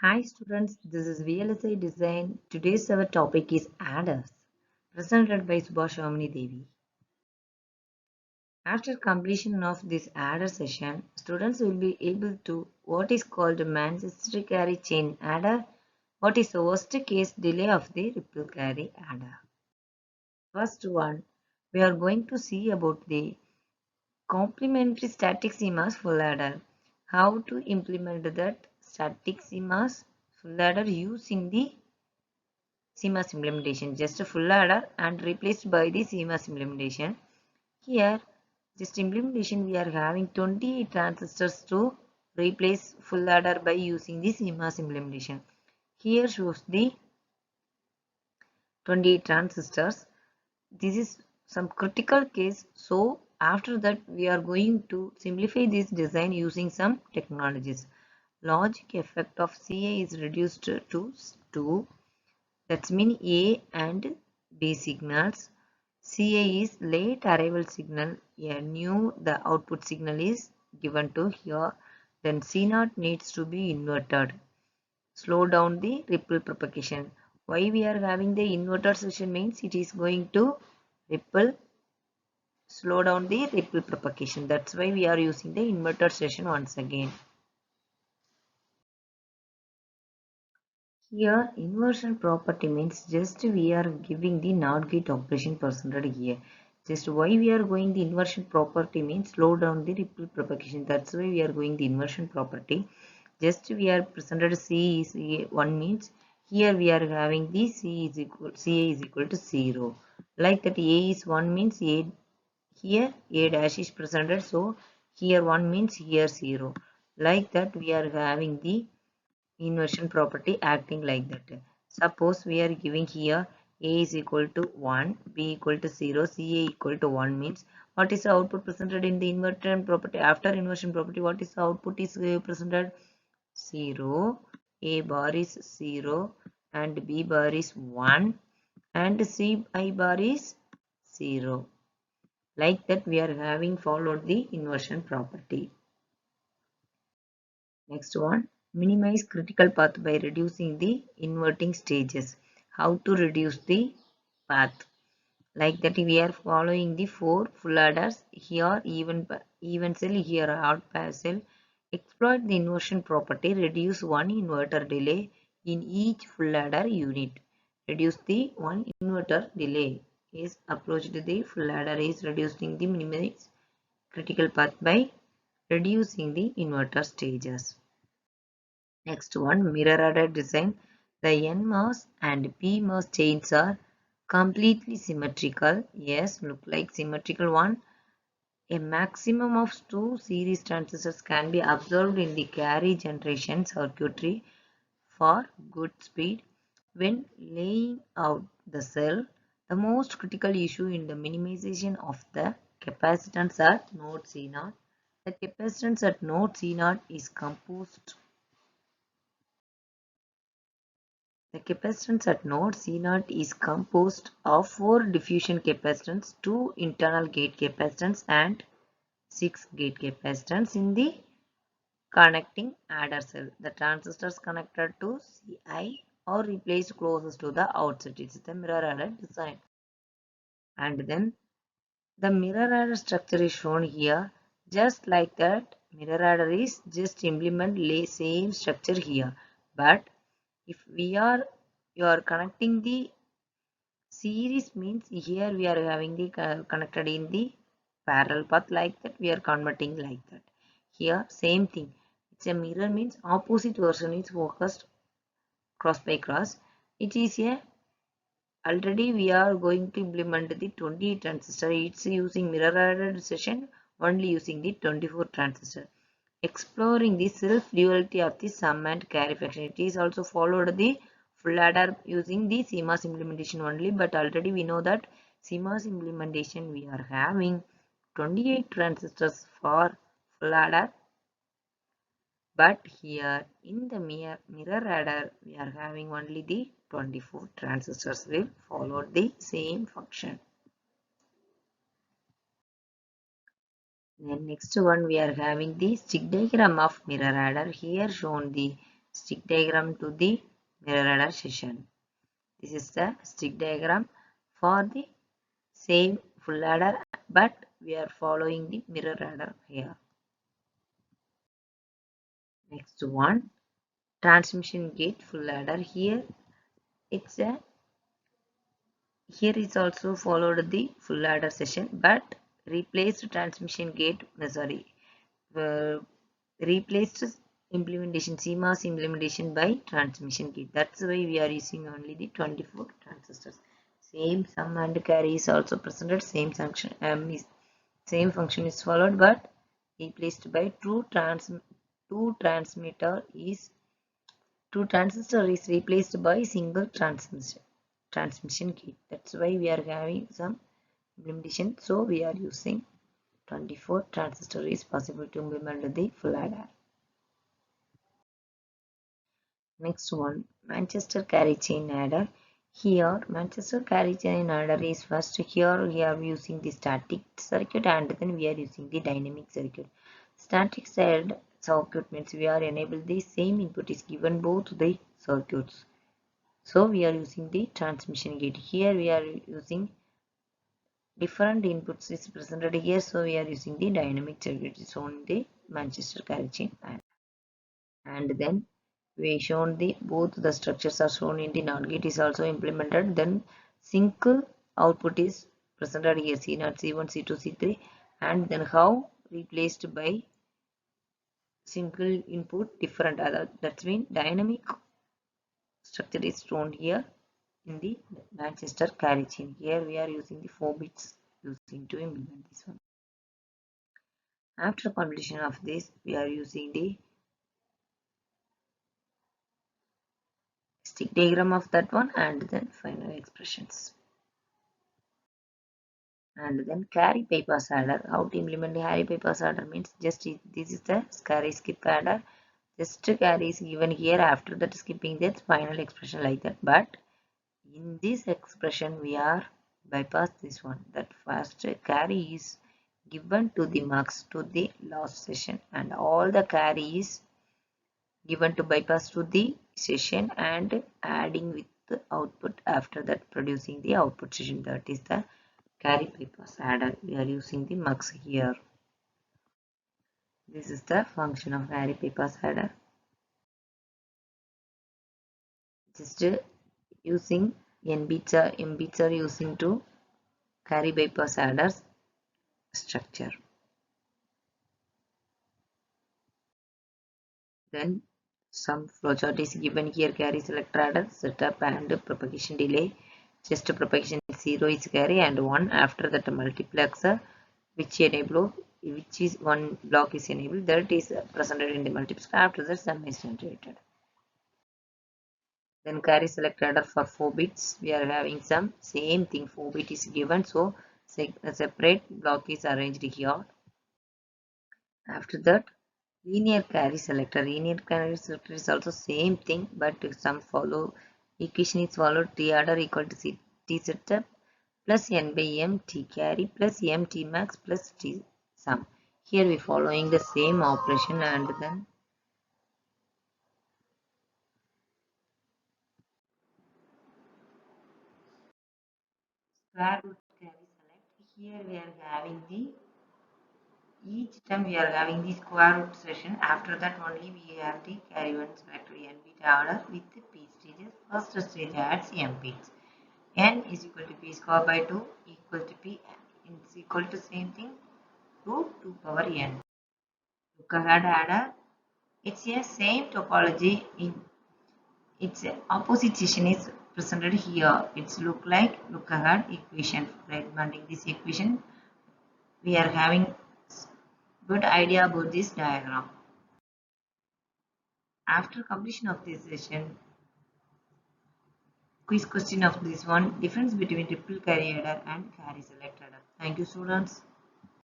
Hi students, this is VLSI Design. Today's our topic is adders, presented by Subhashamini Devi. After completion of this adder session, students will be able to what is called Manchester carry chain adder, what is the worst case delay of the ripple carry adder. First one, we are going to see about the complementary static CMOS full adder. How to implement that static CMOS full adder using the CMOS implementation, just a full adder and replaced by the CMOS implementation. Here, just implementation we are having 20 transistors to replace full adder by using the CMOS implementation. Here shows the 20 transistors. This is some critical case. So after that we are going to simplify this design using some technologies. Logic effect of CA is reduced to 2. That's mean A and B signals. CA is late arrival signal. A new the output signal is given to here. Then C0 needs to be inverted. Slow down the ripple propagation. Why we are having the inverter session means it is going to ripple slow down the ripple propagation. That's why we are using the inverter session once again. Here inversion property means just we are giving the NOT gate operation presented here. Just why we are going the inversion property means slow down the ripple propagation. That's why we are going the inversion property. Just we are presented C is 1 means here we are having the CA is equal to 0. Like that A is 1 means A here A dash is presented, so here 1 means here 0. Like that we are having the inversion property acting like that. Suppose we are giving here A is equal to 1, B equal to 0, CA equal to 1 means what is the output presented in the inversion property? After inversion property, what is the output is presented? 0, A bar is 0 and B bar is 1 and CI bar is 0. Like that we are having followed the inversion property. Next one, minimize critical path by reducing the inverting stages. How to reduce the path? Like that we are following the 4 full adders here, even cell, here odd cell. Exploit the inversion property, reduce one inverter delay in each full adder unit. Reduce the one inverter delay is approached the full adder is reducing the minimize critical path by reducing the inverter stages. Next one, mirror adder design. The NMOS and PMOS chains are completely symmetrical. Yes, look like symmetrical one. A maximum of 2 series transistors can be observed in the carry generation circuitry for good speed. When laying out the cell, the most critical issue in the minimization of the capacitance at node C0. The capacitance at node C0 is composed. The capacitance at node C0 is composed of 4 diffusion capacitance, 2 internal gate capacitance and 6 gate capacitance in the connecting adder cell. The transistors connected to Ci or replaced closest to the outset. It is the mirror adder design. And then the mirror adder structure is shown here. Just like that, mirror adder is just implement same structure here. But if you are connecting the series means here we are having the connected in the parallel path, like that we are converting like that. Here same thing. It's a mirror means opposite version is focused cross by cross. It is a already we are going to implement the 20 transistor. It's using mirror adder session only using the 24 transistor. Exploring the self-duality of the sum and carry fraction. It is also followed the full adder using the CMOS implementation only, but already we know that CMOS implementation we are having 28 transistors for full adder, but here in the mirror adder we are having only the 24 transistors will follow the same function. Then next one we are having the stick diagram of mirror adder. Here shown the stick diagram to the mirror adder session. This is the stick diagram for the same full adder, but we are following the mirror adder here. Next one, transmission gate full adder. Here is also followed the full adder session, but replaced transmission gate. Uh, Replaced implementation CMOS implementation by transmission gate. That's why we are using only the 24 transistors. Same sum and carry is also presented. Same function is followed, but replaced by two transistor is replaced by single transmission gate. That's why we are having some implementation. So we are using 24 transistor is possible to implement the full adder. Next one, Manchester carry chain adder. Here, Manchester carry chain adder is first. Here we are using the static circuit and then we are using the dynamic circuit. Static circuit means we are enable the same input is given both the circuits. So we are using the transmission gate. Here we are using different inputs is presented here. So we are using the dynamic circuit is on the Manchester carry chain adder. And then we shown the both the structures are shown in the NOT gate is also implemented. Then single output is presented here, C0, C1, C2, C3, and then how replaced by single input different other. That's mean dynamic structure is shown here in the Manchester carry chain. Here we are using the 4 bits using to implement this one. After completion of this, we are using the stick diagram of that one and then final expressions. And then carry bypass adder. How to implement the carry bypass adder means just this is the carry skip adder. Just carry is given here, after that skipping that final expression like that. But in this expression we are bypass this one. That first carry is given to the max to the last session and all the carry is given to bypass to the session and adding with the output, after that producing the output session. That is the carry bypass adder. We are using the mux here. This is the function of carry bypass adder. Just using n bits are using to carry bypass adders structure. Then some flowchart is given here. Carry selector adder setup and propagation delay. Just propagation 0 is carry and 1. After that multiplexer which is one block is enabled, that is presented in the multiplexer. After that sum is generated. Then carry select adder for 4 bits. We are having some same thing, 4 bit is given, so a separate block is arranged here. After that linear carry selector. Linear carry selector is also same thing, but some follow equation is followed. T adder equal to T setup plus n by m T carry plus m T max plus T sum. Here we following the same operation and then square root carry select. Here we are having the each time we are having the square root session. After that only we have the carry one selector n bit order with the p stages. First stage adds m bits. N is equal to p square by 2 equal to p is equal to same thing to 2 power n. Look ahead adder. It's a same topology in its opposite session is presented here. It's look ahead equation. For implementing this equation, we are having good idea about this diagram. After completion of this session, quiz question of this one, difference between triple carry adder and carry select adder. Thank you students.